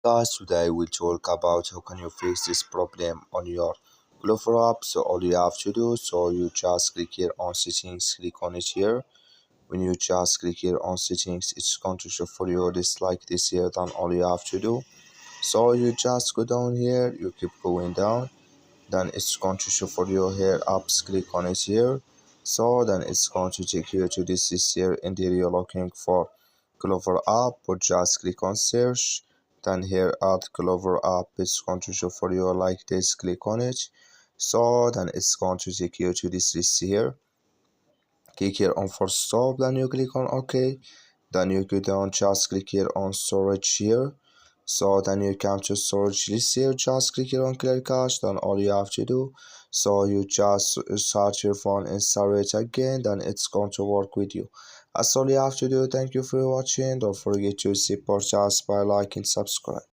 Guys, today we'll talk about how can you fix this problem on your Clover app. So all you have to do, so you just click here on settings, click on it here. When you just click here on settings, it's going to show for you this like this here. Then all you have to do, so you just go down here, you keep going down, then it's going to show for you here apps, click on it here. So then it's going to take you to this is here, and there you're looking for Clover app, but just click on search, then here add Clover app, it's going to show for you like this, click on it. So then it's going to take you to this list here, click here on force stop, then you click on OK, then you go down, just click here on storage here. So then you come to storage list here, just click here on clear cache, then all you have to do, so you just start your phone, install it again, then it's going to work with you. That's all you have to do. Thank you for watching. Don't forget to support us by liking, subscribe.